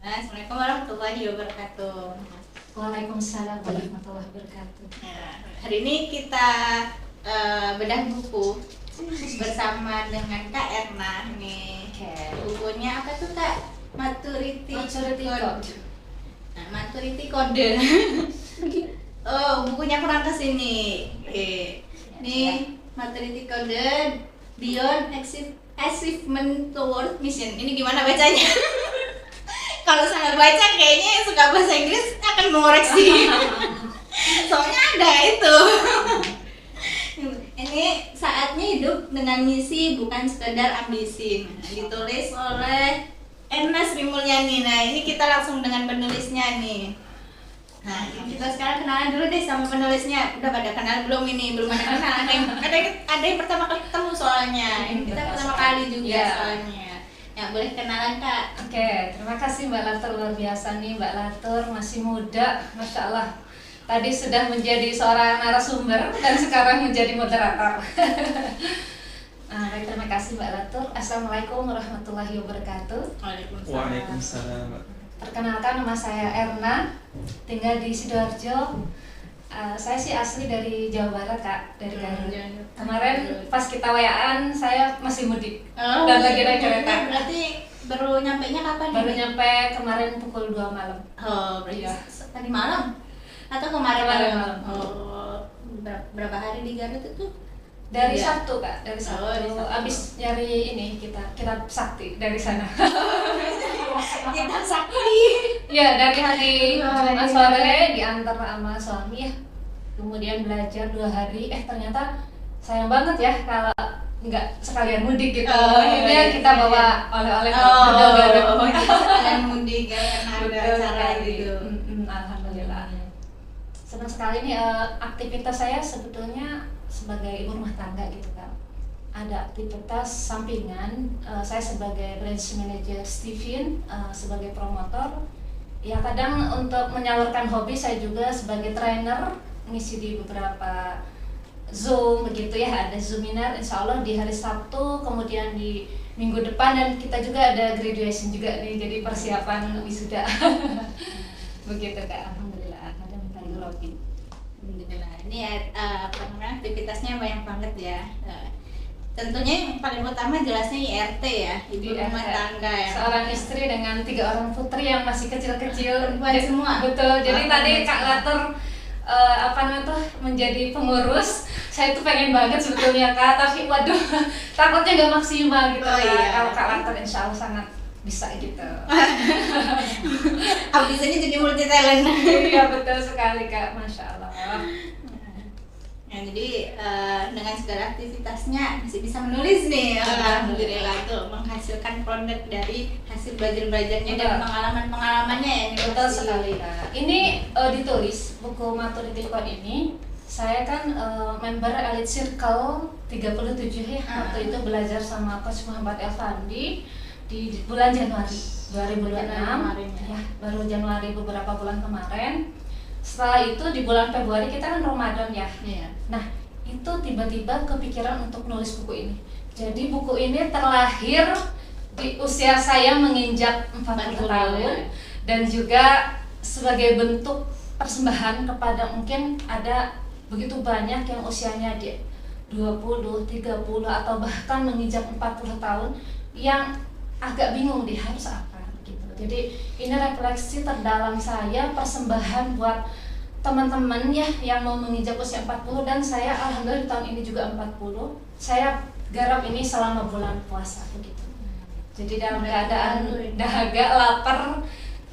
Assalamualaikum warahmatullahi wabarakatuh. Waalaikumsalam warahmatullahi wabarakatuh. Nah, hari ini kita bedah buku bersama dengan Kak Erna nih. Bukunya apa tuh Kak? Maturity Code. Nah, Maturity Code. Oh, bukunya kurang kesini. Nih Maturity Code Beyond Achievement Toward Mission. Ini gimana bacanya? Kalau salah baca kayaknya yang suka bahasa Inggris akan mengoreksi. Soalnya ada itu. Ini saatnya hidup dengan misi bukan sekedar ambisi. Nah, ditulis oleh Erna Sri Mulyani. Nah, ini kita langsung dengan penulisnya nih. Nah, kita sekarang kenalan dulu deh sama penulisnya. Udah pada kenal belum ini? Belum ada kenal. Ada yang pertama kali ketemu soalnya. Ini kita pertama kali juga soalnya. Ya, boleh kenalan Kak. Oke, terima kasih Mbak Latur, luar biasa nih Mbak Latur, masih muda, Masya Allah. Tadi sudah menjadi seorang narasumber dan sekarang menjadi moderator. Baik, terima kasih Mbak Latur. Assalamualaikum warahmatullahi wabarakatuh. Waalaikumsalam. Perkenalkan, nama saya Erna, tinggal di Sidoarjo. Saya sih asli dari Jawa Barat Kak, dari Garut. Kemarin pas kita WA-an saya masih mudik dan lagi naik kereta. Berarti baru nyampenya kapan? Baru nyampe kemarin pukul 2 malam. Oh, berarti tadi malam atau kemarin malam? Oh, berapa hari di Garut itu? Dari Sabtu Kak, dari Sabtu. Sabtu. Abis nyari ini kita sakti dari sana. Kita sakti. Ya, dari hari sore diantar sama suami ya. Kemudian belajar 2 hari. Ternyata sayang banget ya kalau nggak sekalian mudik gitu. Akhirnya kita bawa oleh-oleh Garut. Sekalian mudik ya, karena ada acara gitu. Alhamdulillah. Senang sekali nih aktivitas saya sebetulnya sebagai ibu rumah tangga gitu kan. Ada aktivitas sampingan, saya sebagai branch manager Steven, sebagai promotor. Ya kadang untuk menyalurkan hobi saya juga sebagai trainer, ngisi di beberapa Zoom begitu ya, ada Zoominar insya Allah di hari Sabtu, kemudian di minggu depan, dan kita juga ada graduation juga nih, jadi persiapan wisuda. Begitu Kak, Alhamdulillah, ada minta login. Alhamdulillah. Ini aktivitasnya banyak banget ya. Tentunya yang paling utama jelasnya IRT ya, ibu rumah tangga ya. Seorang istri dengan 3 orang putri yang masih kecil-kecil. Perempuan semua. Betul. Jadi tadi Kak Latur menjadi pengurus. Saya tuh pengen banget sebetulnya Kak, tapi waduh takutnya nggak maksimal gitu. Iya. Kalau Kak Latur insya Allah sangat bisa gitu. Abisnya jadi multi talent. Iya betul sekali Kak, Masya Allah. Ya, jadi dengan segala aktivitasnya masih bisa menulis nih. Alhamdulillah tuh menghasilkan produk dari hasil belajarnya dan pengalaman-pengalamannya ya. Betul sekali Kak. Ini ditulis buku Maturity Code ini. Saya kan member Elite Circle 37 ya. Waktu itu belajar sama Coach Muhammad Elfandi di bulan Januari 2026 ya, baru Januari beberapa bulan kemarin. Setelah itu di bulan Februari kita kan Ramadan ya. Nah itu tiba-tiba kepikiran untuk nulis buku ini. Jadi buku ini terlahir di usia saya menginjak 40 tahun dan juga sebagai bentuk persembahan kepada mungkin ada begitu banyak yang usianya di 20, 30 atau bahkan menginjak 40 tahun yang agak bingung dia harus apa gitu. Jadi ini refleksi terdalam saya, persembahan buat teman-teman ya yang mau menginjak usia 40, dan saya alhamdulillah di tahun ini juga 40. Saya garap ini selama bulan puasa begitu. Jadi dalam keadaan dahaga, lapar,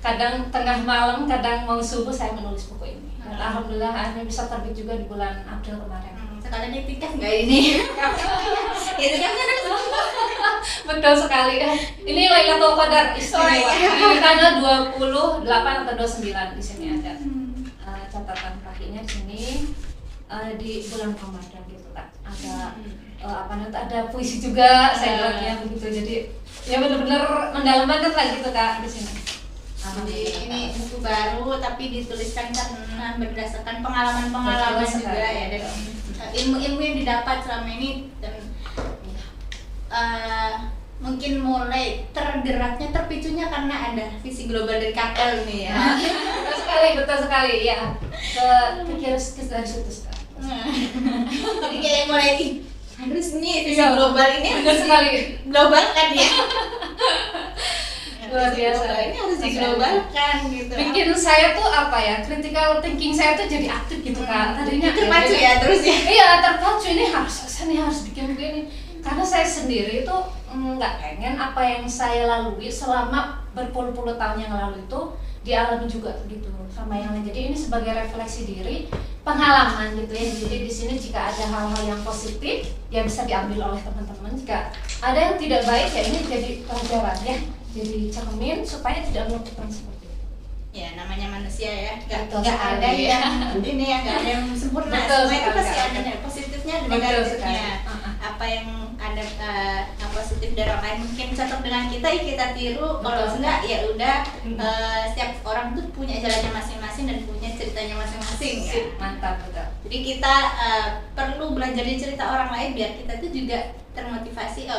kadang tengah malam, kadang mau subuh saya menulis buku ini. Dan alhamdulillah akhirnya bisa terbit juga di bulan April kemarin. Sekalian itikaf nggak ini? Itikaf kan Betul sekali. Ini Lailatul Qadar istimewa. Ini tanggal 28 atau 29 di sini ada. Catatan kakinya di sini di bulan Ramadan gitu Kak. Ada ada puisi juga saya buatnya begitu. Jadi ya benar-benar mendalam banget lah gitu Kak di sini. Jadi ini buku baru tapi dituliskan karena berdasarkan pengalaman-pengalaman juga ya, dan ilmu-ilmu yang didapat selama ini, dan mungkin mulai tergeraknya, terpicunya karena ada visi global dari KL nih ya. Betul sekali ya. Pikir dari situ sekarang. Jadi kayak mulai harus nih visi Iya. global ini Betul harus sekali. diglobalkan ya. Luar biasa. Ini harus diglobalkan gitu. Bikin saya tuh apa ya, critical thinking saya tuh jadi aktif gitu Kak. Tadinya terpacu ya terus ya. Iya, terpacu, ini harus bikin begini. Karena saya sendiri itu nggak pengen apa yang saya lalui selama berpuluh-puluh tahun yang lalu itu dialami juga gitu sama yang lain. Jadi ini sebagai refleksi diri, pengalaman gitu ya. Jadi di sini jika ada hal-hal yang positif ya bisa diambil oleh teman-teman. Jika ada yang tidak baik ya ini jadi pelajaran ya. Jadi cermin supaya tidak melakukan seperti itu. Ya namanya manusia ya, Betul nggak sekali. ada yang ini ya, nggak ada yang sempurna. Betul Semua itu sekali. pasti ada positifnya dan Betul negatifnya. sekali. Apa yang ada yang positif dari orang lain mungkin cocok dengan kita, ya kita tiru. Kalau Betul. enggak ya udah, setiap orang tuh punya jalannya masing-masing dan punya ceritanya masing-masing ya. Mantap, betul. Jadi kita perlu belajar dari cerita orang lain biar kita tuh juga termotivasi.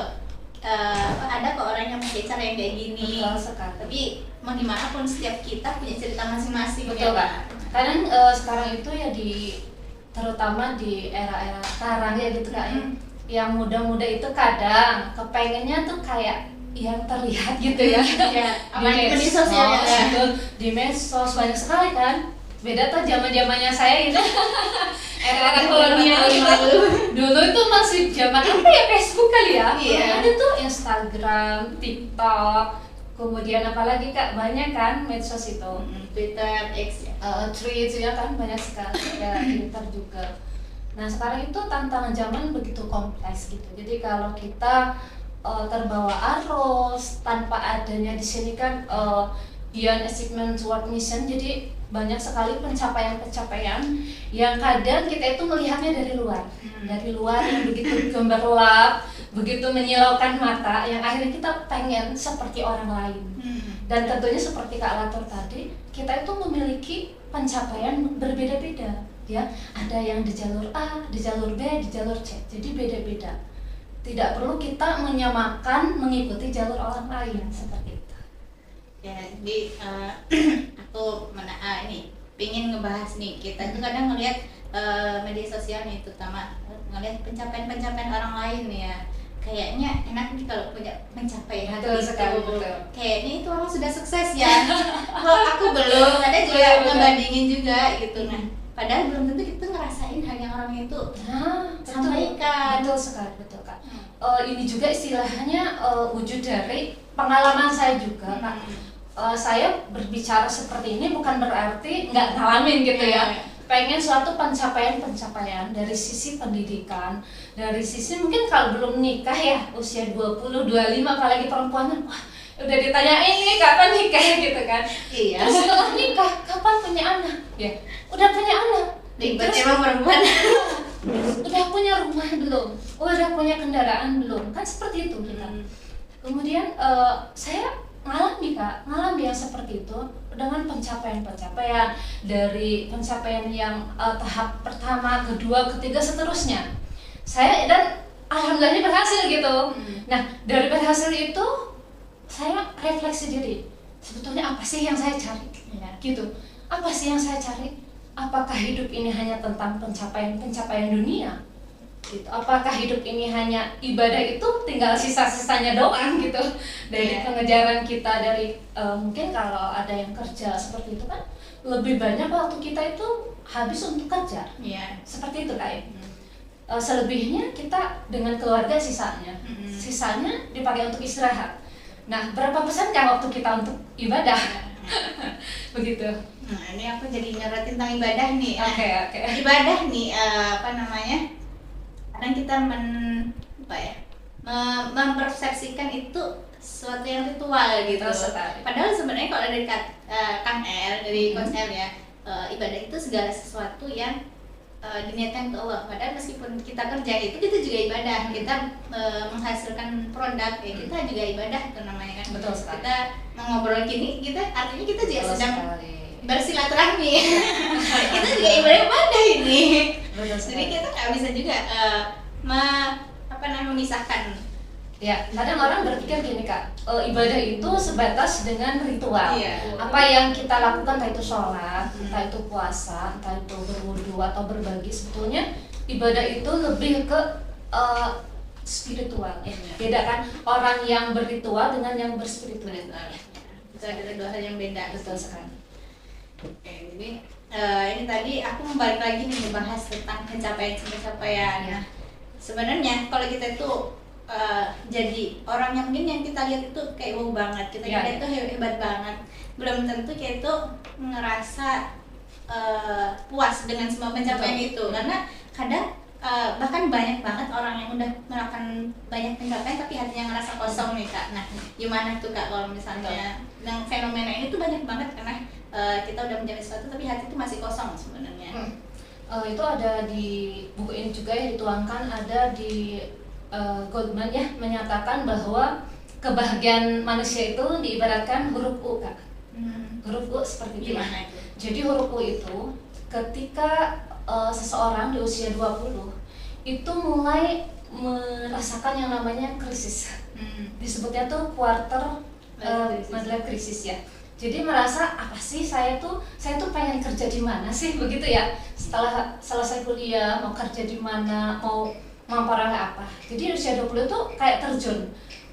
Ada kok orang yang punya cara yang kayak gini. Betul sekali. Tapi mau gimana pun setiap kita punya cerita masing-masing. Betul ya, Kak. Kadang sekarang itu ya terutama di era-era sekarang ya gitu Kak. Yang muda-muda itu kadang kepengennya tuh kayak yang terlihat gitu ya. Ya, apalagi di sosial ya. gitu. Di medsos banyak sekali kan. Beda tuh zaman-zamannya saya gitu. Era-era kolonial dulu itu masih zaman apa ya, Facebook kali ya. Iya. Ada tuh Instagram, TikTok, kemudian apalagi Kak, banyak kan medsos itu. Twitter, X ya. Tweets ya kan banyak sekali, ada Twitter juga. Nah sekarang itu tantangan zaman begitu kompleks gitu. Jadi kalau kita terbawa arus tanpa adanya di sini kan beyond achievement toward mission, jadi banyak sekali pencapaian-pencapaian yang kadang kita itu melihatnya dari luar yang begitu gemerlap, begitu menyilaukan mata, yang akhirnya kita pengen seperti orang lain. Dan tentunya seperti Kak Latur tadi, kita itu memiliki pencapaian berbeda-beda ya. Ada yang di jalur A, di jalur B, di jalur C, jadi beda-beda. Tidak perlu kita menyamakan mengikuti jalur orang lain seperti itu. Ya, jadi aku ini pingin ngebahas nih, kita tuh kadang ngelihat media sosial nih, terutama ngelihat pencapaian orang lain nih ya. Kayaknya enak nih kalau punya pencapaian Betul gitu. sekali, betul. Kayaknya itu orang sudah sukses ya. Kok aku belum, ada juga Betul, betul. ngebandingin juga gitu. Nah, padahal belum tentu kita ngerasain hal yang orang itu sampaikan. Betul sekali, betul Kak. Ini juga istilahnya wujud dari pengalaman saya juga Kak. Saya berbicara seperti ini bukan berarti nggak ngalamin gitu ya. Pengen suatu pencapaian dari sisi pendidikan, dari sisi mungkin kalau belum nikah ya, usia 20, 25 apalagi perempuan, wah udah ditanyain nih kapan nikah gitu kan. Iya. Terus setelah nikah, kapan punya anak? Ya, udah punya anak. Ribet Terus, emang perempuan. udah punya rumah belum? Udah punya kendaraan belum? Kan seperti itu kita. Kemudian saya ngalami yang seperti itu dengan pencapaian dari pencapaian yang tahap pertama, kedua, ketiga, seterusnya. Saya dan alhamdulillah berhasil gitu. Nah dari berhasil itu saya refleksi diri. Sebetulnya apa sih yang saya cari? Ya, gitu. Apa sih yang saya cari? Apakah hidup ini hanya tentang pencapaian dunia? Gitu. Apakah hidup ini hanya ibadah itu tinggal sisa-sisanya doang gitu dari pengejaran kita dari mungkin kalau ada yang kerja seperti itu kan lebih banyak waktu kita itu habis untuk kerja. Seperti itu Kak. Selebihnya kita dengan keluarga sisanya dipakai untuk istirahat. Nah berapa persen kan waktu kita untuk ibadah? Begitu. Nah ini aku jadi nyorotin tentang ibadah nih. Oke. Ibadah nih kadang kita mempersepsikan itu sesuatu yang ritual gitu. Padahal sebenarnya kalau dari Kang El, dari Coach El ya, ibadah itu segala sesuatu yang diniatkan ke Allah. Padahal meskipun kita kerja itu kita juga ibadah. Kita menghasilkan produk ya kita juga ibadah itu namanya kan. Betul sekali. Kita mengobrol gini, artinya kita juga Betul sedang sekali. bersilaturahmi. Kita juga ibadah ini. Betul Jadi sekali. kita nggak bisa juga memisahkan Ya, kadang orang berpikir gini Kak, ibadah itu sebatas dengan ritual. Iya. Apa yang kita lakukan, entah itu sholat, entah itu puasa, entah itu berwudu atau berbagi, sebetulnya ibadah itu lebih ke spiritual ya. Beda kan orang yang berritual dengan yang berspiritual. Itu adalah dua hal yang beda. Betul sekali. Oke, jadi ini tadi aku balik lagi nih membahas tentang pencapaian. Ya. Nah, sebenarnya kalau kita itu jadi orang yang mungkin yang kita lihat itu kayak wow banget, kita Ya. lihat itu hebat banget, belum tentu kita itu ngerasa puas dengan semua pencapaian itu, karena kadang bahkan banyak banget orang yang udah melakukan banyak pencapaian tapi hatinya ngerasa kosong nih Kak. Nah, gimana tuh Kak kalau misalnya yang fenomena ini tuh banyak banget karena kita udah mencapai sesuatu tapi hati itu masih kosong sebenarnya. Itu ada di buku ini juga yang dituangkan, ada di Goldman ya, menyatakan bahwa kebahagiaan manusia itu diibaratkan huruf U Kak. Huruf U seperti itu. Gimana itu? Jadi huruf U itu ketika seseorang di usia 20 itu mulai merasakan yang namanya krisis. Disebutnya tuh quarter midlife crisis ya. Jadi merasa apa sih saya tuh pengen kerja di mana sih begitu ya. Setelah selesai kuliah mau kerja di mana, mau memperoleh apa. Jadi usia 20 itu kayak terjun.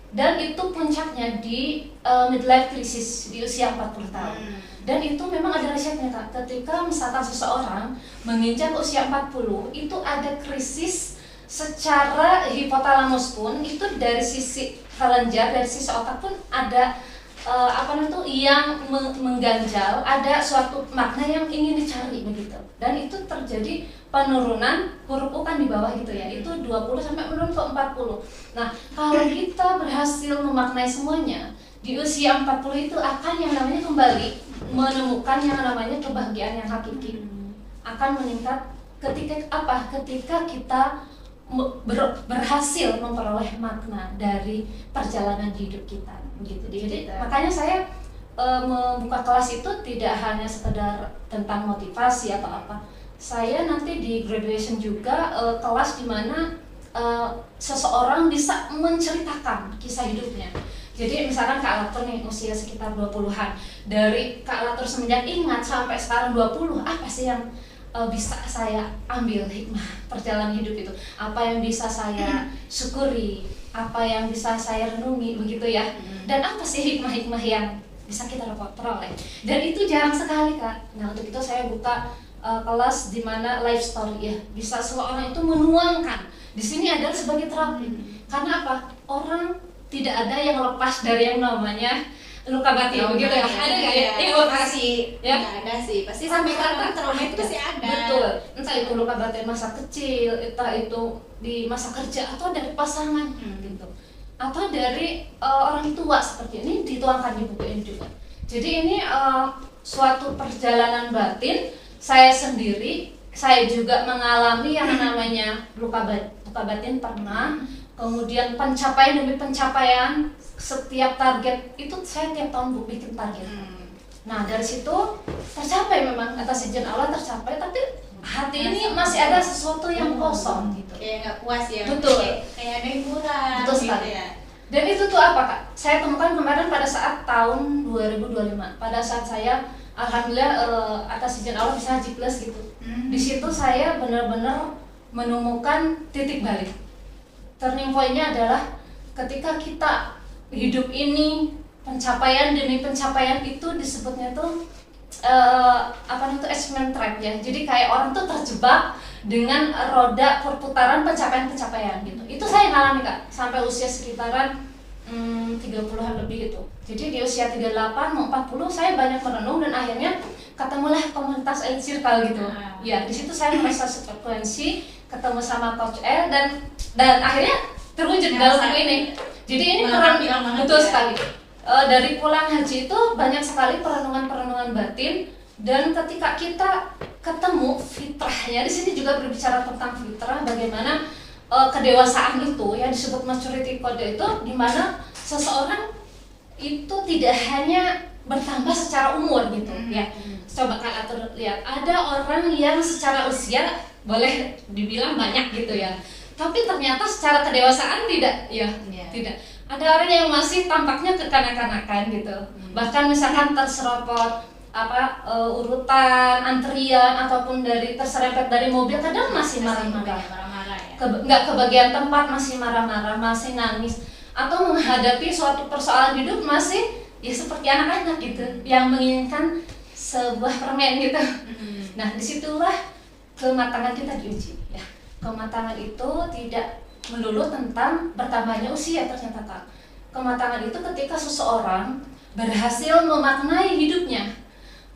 Dan itu puncaknya di midlife crisis di usia 40 tahun. Dan itu memang ada risetnya Kak. Ketika misalkan seseorang menginjak usia 40, itu ada krisis secara hipotalamus pun, itu dari sisi kelenjar, dari sisi otak pun ada yang mengganjal, ada suatu makna yang ingin dicari begitu. Dan itu terjadi penurunan huruf U kan di bawah gitu ya. Itu 20 sampai menurun ke 40. Nah, kalau kita berhasil memaknai semuanya, di usia 40 itu akan yang namanya kembali menemukan yang namanya kebahagiaan yang hakiki. Akan meningkat ketika kita berhasil memperoleh makna dari perjalanan hidup kita gitu. Jadi makanya saya membuka kelas itu tidak hanya sekedar tentang motivasi atau apa. Saya nanti di graduation juga kelas di mana seseorang bisa menceritakan kisah hidupnya. Jadi misalkan Kak Latur nih usia sekitar 20-an. Dari Kak Latur semenjak ingat sampai sekarang 20, apa sih yang bisa saya ambil hikmah perjalanan hidup itu? Apa yang bisa saya syukuri? Apa yang bisa saya renungi begitu ya? Dan apa sih hikmah-hikmah yang bisa kita peroleh? Dan itu jarang sekali Kak. Nah untuk itu saya buka kelas di mana life story ya. Bisa seseorang itu menuangkan. Di sini adalah sebagai terapi. Karena apa? Orang tidak ada yang lepas dari yang namanya luka batin begitu ya. Ada nggak ya? Pasti ya? Nggak ada sih. Pasti sampai kapan trauma itu pasti ada. Betul. Entah itu luka batin masa kecil, entah itu di masa kerja atau dari pasangan gitu. Atau dari orang tua seperti ini dituangkan di buku ini juga. Jadi ini suatu perjalanan batin saya sendiri. Saya juga mengalami yang namanya luka batin pernah. Kemudian pencapaian demi pencapaian, setiap target itu saya tiap tahun bikin target. Nah dari situ tercapai memang atas izin Allah tercapai, tapi hati ini masih ada sesuatu yang kosong gitu. Kayak nggak puas ya. Betul. Kayak ada yang kurang. Betul sekali. Gitu ya. Dan itu tuh apa Kak? Saya temukan kemarin pada saat tahun 2025. Pada saat saya alhamdulillah atas izin Allah bisa haji plus gitu. Di situ saya benar-benar menemukan titik balik. Turning point-nya adalah ketika kita hidup ini pencapaian demi pencapaian itu disebutnya tuh achievement trap ya. Jadi kayak orang tuh terjebak dengan roda perputaran pencapaian-pencapaian gitu. Itu saya ngalami Kak sampai usia sekitaran 30-an lebih itu. Jadi di usia 38 mau 40 saya banyak merenung dan akhirnya ketemulah komunitas Elite Circle gitu. Ya, di situ saya merasa frekuensi, ketemu sama Coach L dan akhirnya terwujud dalam buku ini. Jadi ini betul sekali. Dari pulang haji itu banyak sekali perenungan-perenungan batin, dan ketika kita ketemu fitrahnya, di sini juga berbicara tentang fitrah, bagaimana kedewasaan itu yang disebut maturity code itu, di mana seseorang itu tidak hanya bertambah secara umur gitu ya. Coba Kak Atur lihat, ada orang yang secara usia boleh dibilang banyak gitu ya, tapi ternyata secara kedewasaan tidak, ya tidak. Ada orang yang masih tampaknya kekanak-kanakan gitu, bahkan misalkan terserempet urutan antrian ataupun dari terserempet dari mobil, kadang masih marah-marah ya. Nggak kebagian tempat masih marah-marah, masih nangis, atau menghadapi suatu persoalan hidup masih ya seperti anak-anak gitu yang menginginkan sebuah permen gitu. Nah, disitulah kematangan kita diuji ya. Kematangan itu tidak melulu tentang bertambahnya usia ternyata Kak. Kematangan itu ketika seseorang berhasil memaknai hidupnya,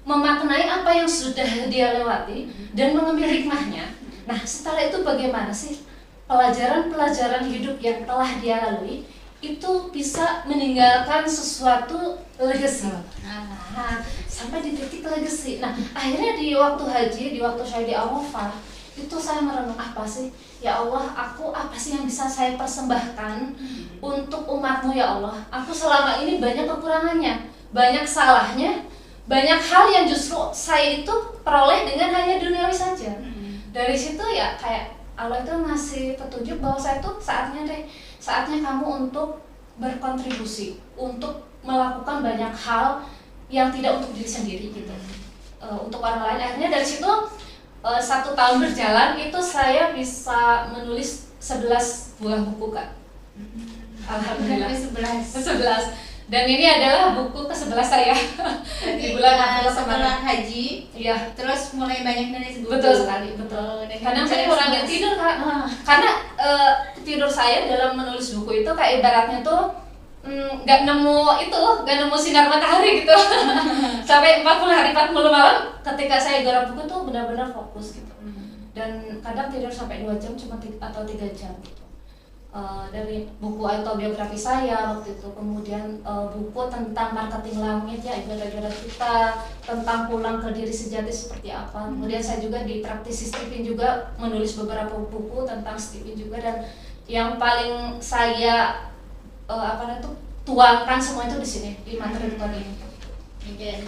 memaknai apa yang sudah dia lewati dan mengambil hikmahnya. Nah, setelah itu bagaimana sih pelajaran-pelajaran hidup yang telah dia lalui itu bisa meninggalkan sesuatu legacy. Nah, sampai di titik legacy. Nah, akhirnya di waktu haji, di waktu saya di Arafah, itu saya merenung apa sih? Ya Allah, aku apa sih yang bisa saya persembahkan untuk umatmu ya Allah? Aku selama ini banyak kekurangannya, banyak salahnya, banyak hal yang justru saya itu peroleh dengan hanya duniawi saja. Dari situ ya kayak Allah itu ngasih petunjuk bahwa saya tuh saatnya kamu untuk berkontribusi, untuk melakukan banyak hal yang tidak untuk diri sendiri gitu, untuk orang lain. Akhirnya dari situ 1 tahun berjalan itu saya bisa menulis 11 buah buku Kak. Alhamdulillah 11. Dan ini adalah buku ke-11 saya di bulan April setelah haji. Iya. Terus mulai banyak nulis buku. Betul sekali, betul. Kadang saya kurangin tidur Kak. Karena tidur saya dalam menulis buku itu kayak ibaratnya tuh nggak nemu sinar matahari gitu. Sampai 40 hari 40 malam ketika saya garap buku tuh benar-benar fokus gitu. Dan kadang tidur sampai 2 jam atau 3 jam gitu. Dari buku autobiografi saya waktu itu, kemudian buku tentang marketing langit ya, ibadah-ibadah kita, tentang pulang ke diri sejati seperti apa. Kemudian saya juga di praktisi Stephen juga menulis beberapa buku tentang Stephen juga, dan yang paling saya tuangkan semua itu di sini di materi ini. Kayak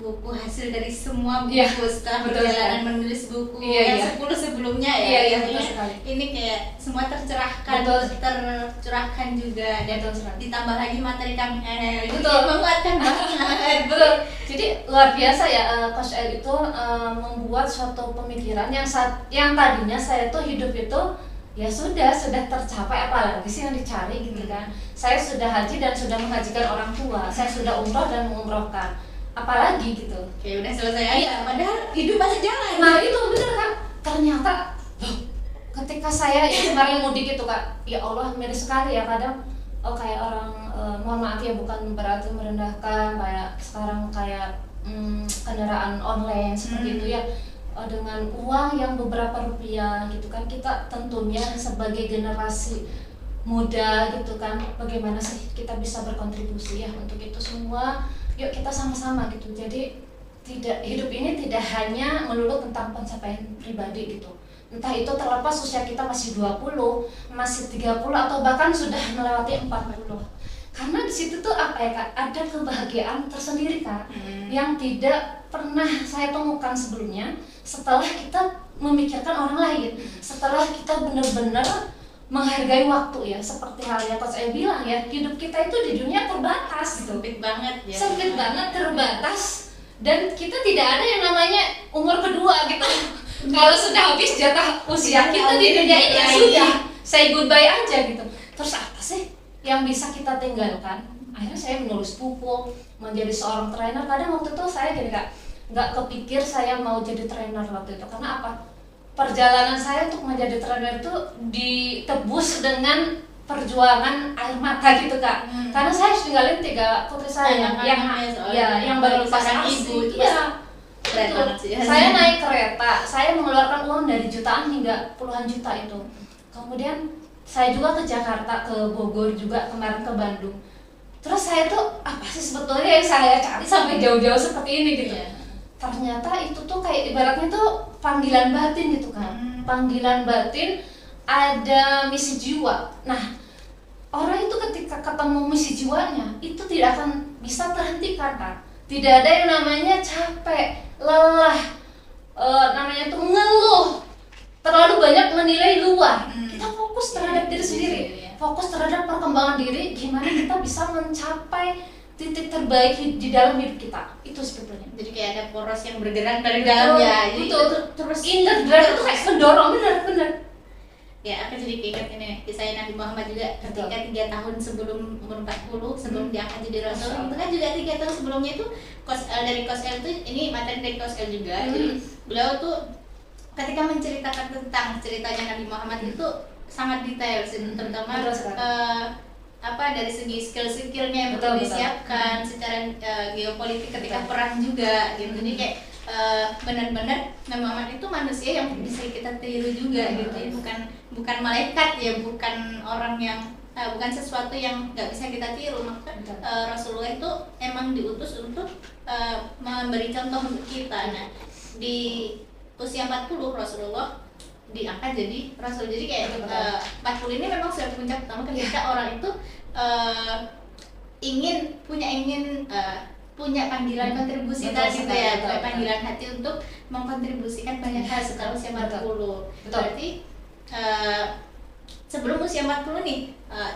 buku hasil dari semua buku setelah perjalanan menulis buku yang 10 sebelumnya ya. Ini kayak semua tercerahkan, tercurahkan juga, dan ditambah lagi materi kami menguatkan banget. Betul. Jadi luar biasa ya, Coach El itu membuat suatu pemikiran yang tadinya saya tuh hidup itu ya sudah tercapai, apalagi sih yang dicari gitu kan. Saya sudah haji dan sudah menghajikan orang tua, saya sudah umroh dan mengumrohkan, apalagi gitu. Kayak udah selesai aja, padahal hidup masih jalan. Nah itu bener Kak, ternyata ketika saya kemarin mudik itu Kak, ya Allah miris sekali ya kadang. Kayak orang, mohon maaf ya bukan berarti merendahkan, kayak sekarang kayak kendaraan online seperti itu ya, dengan uang yang beberapa rupiah gitu kan, kita tentunya sebagai generasi muda gitu kan, bagaimana sih kita bisa berkontribusi ya untuk itu semua. Yuk kita sama-sama gitu. Jadi hidup ini tidak hanya melulu tentang pencapaian pribadi gitu. Entah itu terlepas usia kita masih 20, masih 30 atau bahkan sudah melewati 40. Karena di situ tuh apa ya Kak? Ada kebahagiaan tersendiri Kak, yang tidak pernah saya temukan sebelumnya setelah kita memikirkan orang lain, setelah kita benar-benar menghargai waktu ya, seperti halnya Coach saya bilang ya, hidup kita itu di dunia terbatas gitu. Sempit banget ya. Sempit banget, terbatas, dan kita tidak ada yang namanya umur kedua gitu. Kalau sudah habis jatah usia kita di dunia ini ya sudah, say goodbye aja gitu. Terus apa sih yang bisa kita tinggalkan? Akhirnya saya menulis buku, menjadi seorang trainer. Kadang waktu itu saya gini Kak, nggak kepikir saya mau jadi trainer waktu itu. Karena apa? Perjalanan saya untuk menjadi trainer itu ditebus dengan perjuangan air mata gitu Kak. Karena saya harus tinggalin 3 putri saya yang baru lepas ibu. Iya. Saya naik kereta, saya mengeluarkan uang dari jutaan hingga puluhan juta itu. Kemudian saya juga ke Jakarta, ke Bogor juga, kemarin ke Bandung. Terus saya tuh apa sih sebetulnya yang saya cari sampai jauh-jauh seperti ini gitu. Ternyata itu tuh kayak ibaratnya tuh panggilan batin gitu kan. Panggilan batin, ada misi jiwa. Nah, orang itu ketika ketemu misi jiwanya itu tidak akan bisa terhentikan Kak. Tidak ada yang namanya capek, lelah, namanya tuh ngeluh. terlalu banyak menilai luar. Kita fokus Iya, terhadap diri sendiri, iya. fokus terhadap perkembangan diri, gimana kita bisa mencapai titik terbaik di dalam hidup kita. Itu sebetulnya. Jadi kayak ada poros yang bergerak dari dalam ya. Jadi Betul. itu terus Inner drive itu kayak mendorong, benar. ya, aku jadi keinget ini kisah Nabi Muhammad juga ketika 3 tahun sebelum umur 40 sebelum diangkat jadi rasul. Itu kan juga 3 tahun sebelumnya itu dari Kosel itu, ini materi dari Kosel juga. Jadi beliau tuh ketika menceritakan tentang ceritanya Nabi Muhammad itu sangat detail, terutama dari segi skill-skillnya yang perlu disiapkan secara geopolitik ketika perang juga gitu. Jadi kayak benar-benar Nabi Muhammad itu manusia yang bisa kita tiru juga gitu. Jadi bukan malaikat ya, bukan orang yang bukan sesuatu yang nggak bisa kita tiru. Maka Rasulullah itu emang diutus untuk memberi contoh untuk kita. Nah, di usia 40 Rasulullah diangkat jadi rasul. Jadi kayak 40 ini memang sudah puncak pertama ketika orang itu ingin punya panggilan kontribusi tadi gitu ya, punya panggilan hati untuk mengkontribusikan banyak hal setelah usia 40. Berarti sebelum usia 40 nih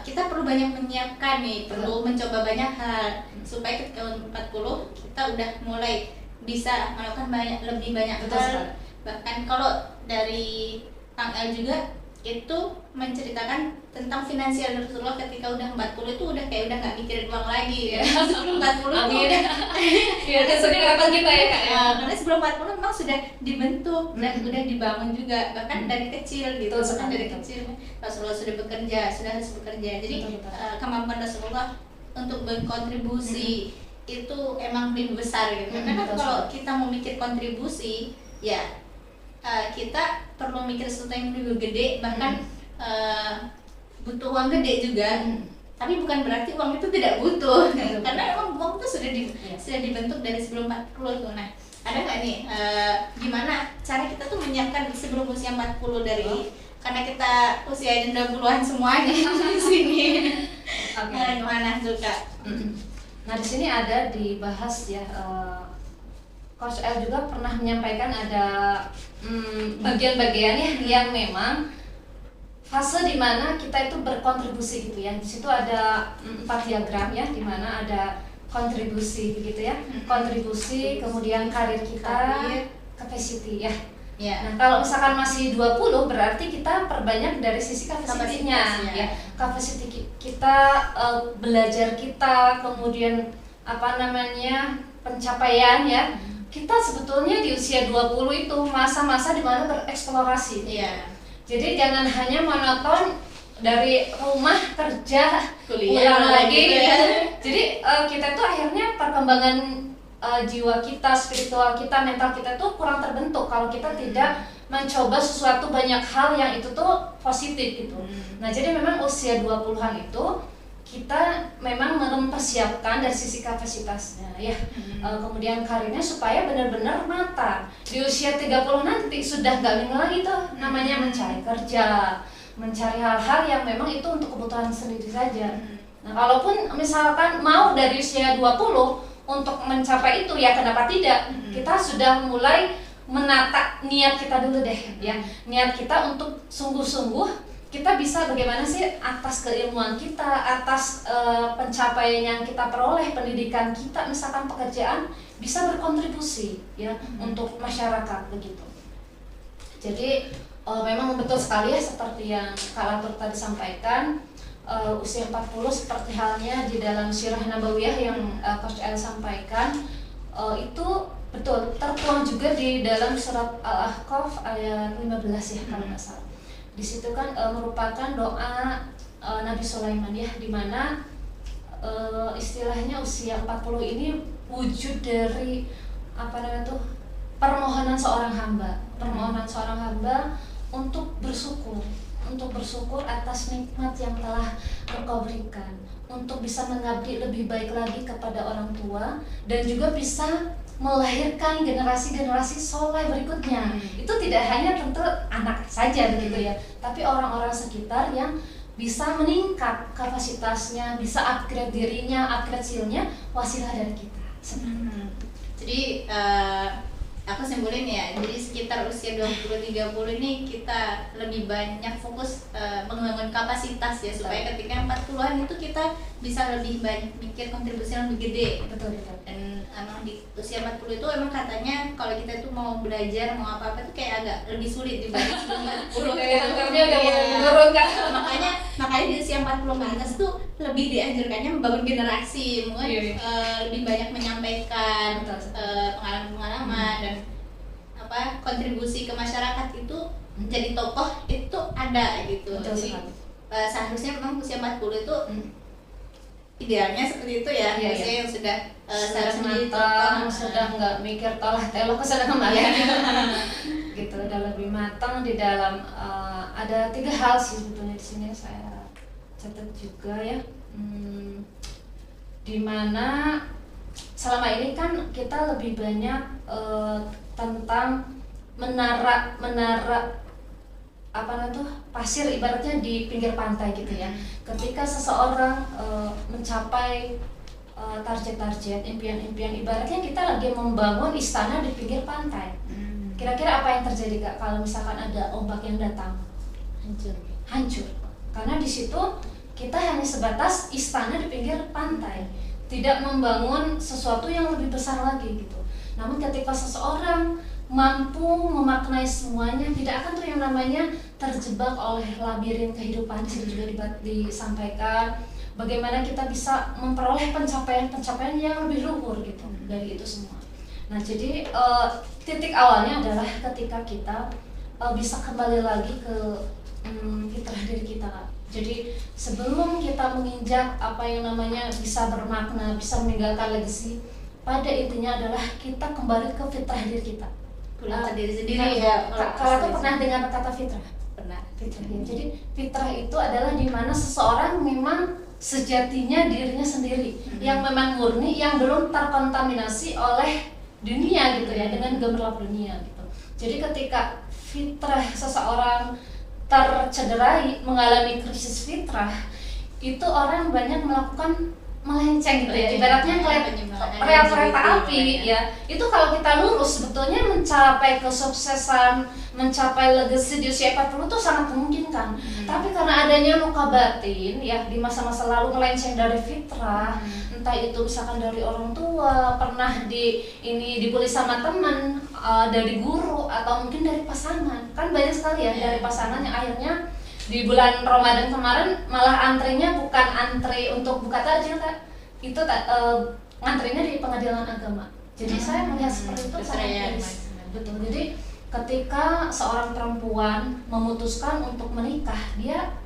kita perlu banyak menyiapkan nih, perlu mencoba banyak hal supaya ketika 40 kita udah mulai bisa melakukan lebih banyak hal. Bahkan kalau dari Kang El juga itu menceritakan tentang finansial Rasulullah ketika udah 40 itu udah kayak udah nggak mikirin uang lagi ya. Sebelum 40 tuh ya kan sudah kapan kita ya Kak ya. Karena sebelum 40 memang sudah dibentuk dan udah dibangun juga, bahkan dari kecil gitu. Bahkan dari kecil Rasulullah sudah harus bekerja. Jadi kemampuan Rasulullah untuk berkontribusi itu emang lebih besar gitu. Karena kalau kita mau mikir kontribusi ya kita perlu mikir sesuatu yang lebih gede, bahkan butuh uang gede juga. Tapi bukan berarti uang itu tidak butuh, karena emang uang itu sudah dibentuk dari sebelum 40 tuh. Nah, ada nggak nih gimana cara kita tuh menyiapkan sebelum usia 40 dari karena kita usia 60-an semuanya di sini. Nah, gimana tuh Kak? Nah, di sini ada dibahas ya. Coach L juga pernah menyampaikan ada bagian-bagiannya yang memang fase di mana kita itu berkontribusi gitu ya. Di situ ada 4 diagram ya, di mana ada kontribusi begitu ya. Kontribusi, kemudian karir kita, capacity ya. Nah, kalau misalkan masih 20 berarti kita perbanyak dari sisi capacity-nya ya. Capacity kita, belajar kita, kemudian pencapaian ya. Kita sebetulnya di usia 20 itu masa-masa di mana bereksplorasi. Jadi jangan hanya monoton dari rumah kerja pulang lagi gitu ya. Jadi kita tuh akhirnya perkembangan jiwa kita, spiritual kita, mental kita tuh kurang terbentuk kalau kita tidak mencoba sesuatu banyak hal yang itu tuh positif gitu. Nah, jadi memang usia 20-an itu kita memang mempersiapkan dari sisi kapasitasnya ya. Kemudian karirnya supaya benar-benar matang. Di usia 30 nanti sudah nggak bingung lagi tuh namanya mencari kerja, mencari hal-hal yang memang itu untuk kebutuhan sendiri saja. Nah, kalaupun misalkan mau dari usia 20 untuk mencapai itu ya kenapa tidak? Kita sudah mulai menata niat kita dulu deh ya. Niat kita untuk sungguh-sungguh kita bisa bagaimana sih atas keilmuan kita, atas pencapaian yang kita peroleh, pendidikan kita, misalkan pekerjaan, bisa berkontribusi ya untuk masyarakat begitu. Jadi memang betul sekali ya seperti yang Kak Latur tadi sampaikan, usia 40 seperti halnya di dalam Sirah Nabawiyah yang Coach El sampaikan, itu betul tertuang juga di dalam surat Al-Ahqaf ayat 15 ya kalau nggak salah. Di situ kan merupakan doa Nabi Sulaiman ya, dimana istilahnya usia 40 ini wujud dari permohonan seorang hamba untuk bersyukur atas nikmat yang telah Engkau berikan, untuk bisa mengabdi lebih baik lagi kepada orang tua dan juga bisa melahirkan generasi-generasi soleh berikutnya. Itu tidak hanya tentu anak saja begitu ya, tapi orang-orang sekitar yang bisa meningkat kapasitasnya, bisa upgrade dirinya, upgrade skillnya, wasilah dari kita. Jadi aku simpulin ya, jadi sekitar usia 20-30 ini kita lebih banyak fokus membangun kapasitas ya, supaya ketika 40-an itu kita bisa lebih banyak mikir kontribusi yang lebih gede. Betul. Dan emang di usia 40 itu emang katanya kalau kita tuh mau belajar mau apa-apa tuh kayak agak lebih sulit dibanding 40. Anggapnya udah mulai menurun kan. makanya di usia 40 ke atas tuh lebih dianjurkannya membangun generasi, mungkin lebih banyak menyampaikan pengalaman-pengalaman dan apa kontribusi ke masyarakat itu menjadi tokoh itu ada gitu. Jadi seharusnya memang usia 40 itu idealnya seperti itu ya, usia yang sudah matang, sudah nggak mikir tolah telok ke sana kembali gitu, udah lebih matang di dalam ada 3 hal sih sebetulnya di sini saya catat juga ya, dimana selama ini kan kita lebih banyak tentang menara apa namanya tuh pasir ibaratnya di pinggir pantai gitu ya. Ketika seseorang mencapai target-target, impian-impian, ibaratnya kita lagi membangun istana di pinggir pantai. Kira-kira apa yang terjadi Kak kalau misalkan ada ombak yang datang? Hancur. Karena di situ kita hanya sebatas istana di pinggir pantai, tidak membangun sesuatu yang lebih besar lagi gitu. Namun ketika seseorang mampu memaknai semuanya, tidak akan tuh yang namanya terjebak oleh labirin kehidupan. Itu juga disampaikan bagaimana kita bisa memperoleh pencapaian yang lebih luhur gitu dari itu semua. Nah jadi titik awalnya adalah ketika kita bisa kembali lagi ke fitrah diri kita. Jadi sebelum kita menginjak apa yang namanya bisa bermakna, bisa meninggalkan legacy, pada intinya adalah kita kembali ke fitrah diri kita. Pulang ke diri sendiri ya. Kalau tuh pernah dengar kata fitrah? Pernah. Fitrah. Jadi fitrah itu adalah dimana seseorang memang sejatinya dirinya sendiri, yang memang murni, yang belum terkontaminasi oleh dunia gitu ya, dengan gemerlap dunia gitu. Jadi ketika fitrah seseorang tercederai, mengalami krisis fitrah, itu orang banyak melakukan melenceng gitu ya, ibaratnya rel kereta api ya. Itu kalau kita lurus sebetulnya mencapai kesuksesan, mencapai legacy di usia 40 itu sangat memungkinkan. Tapi karena adanya luka batin ya di masa-masa lalu melenceng dari fitrah, entah itu misalkan dari orang tua, pernah dibully sama teman, dari guru, atau mungkin dari pasangan. Kan banyak sekali ya dari pasangan yang akhirnya di bulan Ramadan kemarin malah antrinya bukan antri untuk buka takjil Kak, itu antrinya di pengadilan agama. Jadi saya melihat seperti itu sangat miris. Betul. Jadi ketika seorang perempuan memutuskan untuk menikah,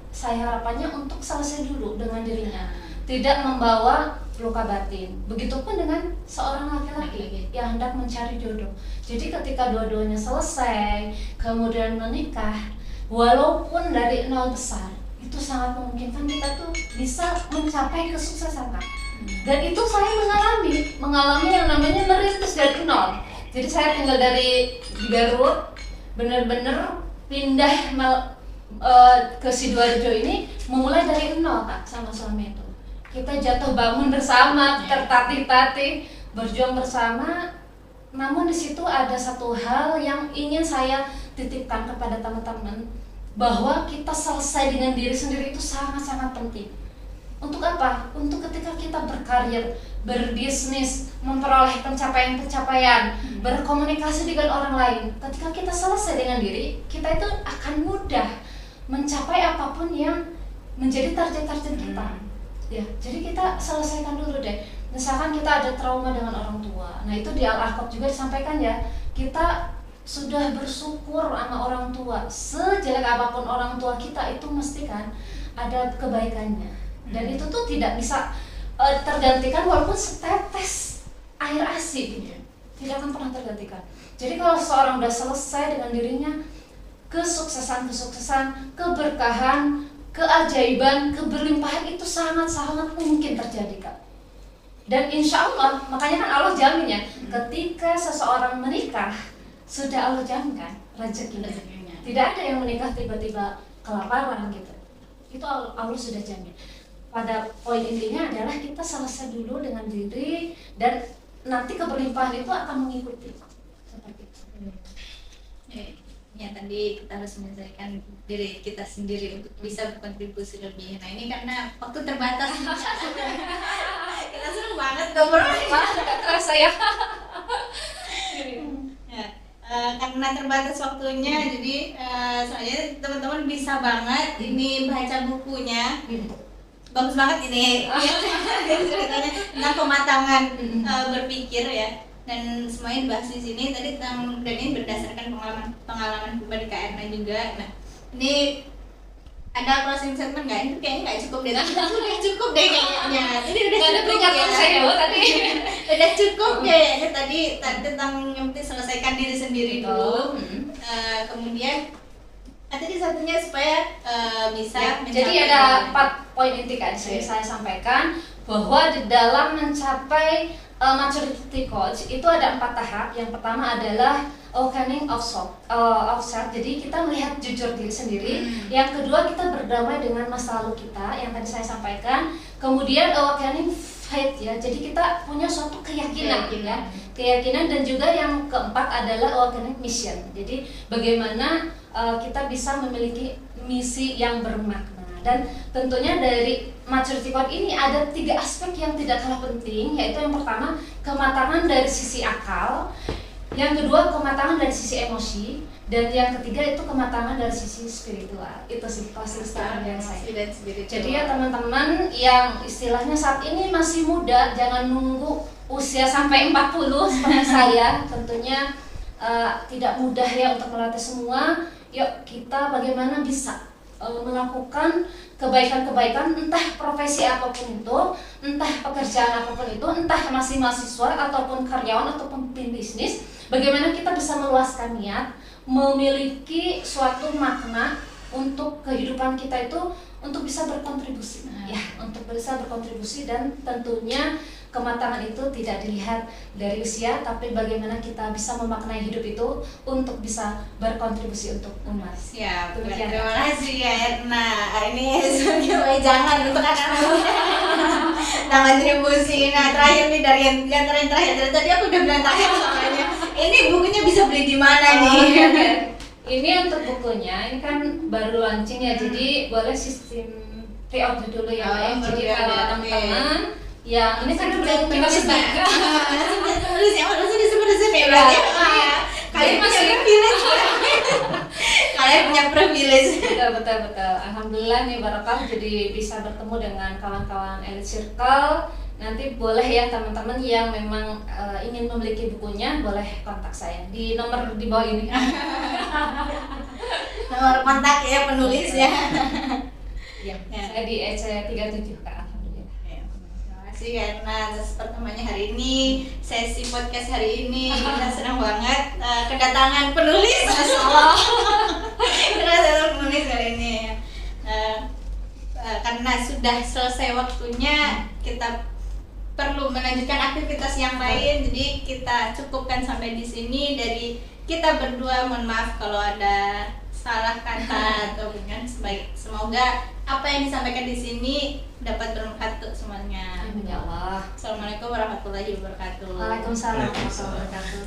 saya harapannya untuk selesai dulu dengan dirinya, tidak membawa luka batin. Begitupun dengan seorang laki-laki yang hendak mencari jodoh. Jadi ketika dua-duanya selesai kemudian menikah, walaupun dari nol besar, itu sangat memungkinkan kita tuh bisa mencapai kesuksesan Kak. Dan itu saya mengalami yang namanya merintis dari nol. Jadi saya tinggal di Garut, benar-benar pindah ke Sidoarjo ini memulai dari nol Kak sama suami itu. Kita jatuh bangun bersama, tertatih-tatih, berjuang bersama. Namun di situ ada satu hal yang ingin saya titipkan kepada teman-teman, bahwa kita selesai dengan diri sendiri itu sangat-sangat penting. Untuk apa? Untuk ketika kita berkarir, berbisnis, memperoleh pencapaian-pencapaian, berkomunikasi dengan orang lain. Ketika kita selesai dengan diri, kita itu akan mudah mencapai apapun yang menjadi target-target kita. Ya, jadi kita selesaikan dulu deh. Misalkan kita ada trauma dengan orang tua. Nah, itu di Al-Ahqaf juga disampaikan ya. Kita sudah bersyukur sama orang tua. Sejelek apapun orang tua kita itu mesti kan ada kebaikannya. Dan itu tuh tidak bisa tergantikan walaupun setetes air ASI gitu. Tidak akan pernah tergantikan. Jadi kalau seorang udah selesai dengan dirinya, kesuksesan, keberkahan, keajaiban, keberlimpahan itu sangat-sangat mungkin terjadi Kak. Dan insya Allah, makanya kan Allah jamin ya, ketika seseorang menikah, sudah Allah jamin kan rezekinya. Tidak ada yang menikah tiba-tiba kelaparan gitu. Itu Allah sudah jamin. Pada poin intinya adalah kita selesai dulu dengan diri, dan nanti keberlimpahan itu akan mengikuti. Seperti itu. Ya tadi kita harus menyelesaikan diri kita sendiri untuk bisa berkontribusi lebih. Nah ini karena waktu terbatas. Kita seru banget ngobrol. Nggak terasa ya. Ya, karena terbatas waktunya, jadi soalnya teman-teman bisa banget ini baca bukunya. Bagus banget ini ceritanya tentang pematangan berpikir ya, dan semuanya dibahas di sini tadi tentang, dan ini berdasarkan pengalaman pribadi Kak Erna juga. Nah ini ada closing statement nggak? Ini kayaknya nggak cukup deh. Udah cukup deh kayaknya. Ini udah Nggak ada cukup peringatan ya. saya loh tadi. Udah cukup deh. Ini tadi tentang yang penting selesaikan diri sendiri dulu. Kemudian tadi satunya supaya bisa Ya, mencapai. jadi ada 4 poin inti kan saya sampaikan, bahwa di dalam mencapai maturity coach itu ada 4 tahap. Yang pertama adalah awakening of self. Jadi kita melihat jujur diri sendiri. Yang kedua, kita berdamai dengan masa lalu kita yang tadi saya sampaikan. Kemudian awakening faith ya. Jadi kita punya suatu keyakinan ya. Keyakinan, dan juga yang keempat adalah awakening mission. Jadi bagaimana kita bisa memiliki misi yang bermakna. Dan tentunya dari maturity code ini ada 3 aspek yang tidak kalah penting, yaitu yang pertama kematangan dari sisi akal, yang kedua kematangan dari sisi emosi, dan yang ketiga itu kematangan dari sisi spiritual. Itu sih closing statement yang saya. Jadi ya teman-teman yang istilahnya saat ini masih muda, jangan nunggu usia sampai 40 seperti saya. Tentunya tidak mudah ya untuk melatih semua. Yuk kita bagaimana bisa melakukan kebaikan-kebaikan, entah profesi apapun itu, entah pekerjaan apapun itu, entah masih mahasiswa ataupun karyawan ataupun bisnis, bagaimana kita bisa meluaskan niat, memiliki suatu makna untuk kehidupan kita itu, untuk bisa berkontribusi ya, untuk bisa berkontribusi. Dan tentunya kematangan itu tidak dilihat dari usia, tapi bagaimana kita bisa memaknai hidup itu untuk bisa berkontribusi untuk umat. Siap, terima kasih ya Erna. Ini sebagai jangan untuk anak-anak muda nah kontribusi. Nah terakhir nih dari yang terakhir, tadi aku udah bilang terakhir soalnya ini bukunya bisa beli di mana nih? Okay. Ini untuk bukunya, ini kan baru launching ya, jadi boleh sistem pre-order dulu ya Mbak. Jadi kalau teman-teman yang ini kan udah kita sebut penulis ya, harusnya disebut ya. Kalian punya privilege. Kalian punya privilege. Betul. Alhamdulillah nih Barakah, jadi bisa bertemu dengan kawan-kawan Elite Circle. Nanti boleh ya teman-teman yang memang ingin memiliki bukunya, boleh kontak saya di nomor di bawah ini. Nomor kontak ya penulis ya. Ya, saya di EC37 Kak. Terima kasih karena atas pertemuannya hari ini, sesi podcast hari ini. Kita senang banget kedatangan penulis. Masalah. Kedatangan penulis hari ini. Karena sudah selesai waktunya, kita perlu melanjutkan aktivitas yang lain, jadi kita cukupkan sampai di sini. Dari kita berdua mohon maaf kalau ada salah kata atau bukan. Semoga apa yang disampaikan di sini dapat bermanfaat untuk semuanya. Amin ya Allah. Assalamualaikum warahmatullahi wabarakatuh. Waalaikumsalam warahmatullahi wabarakatuh.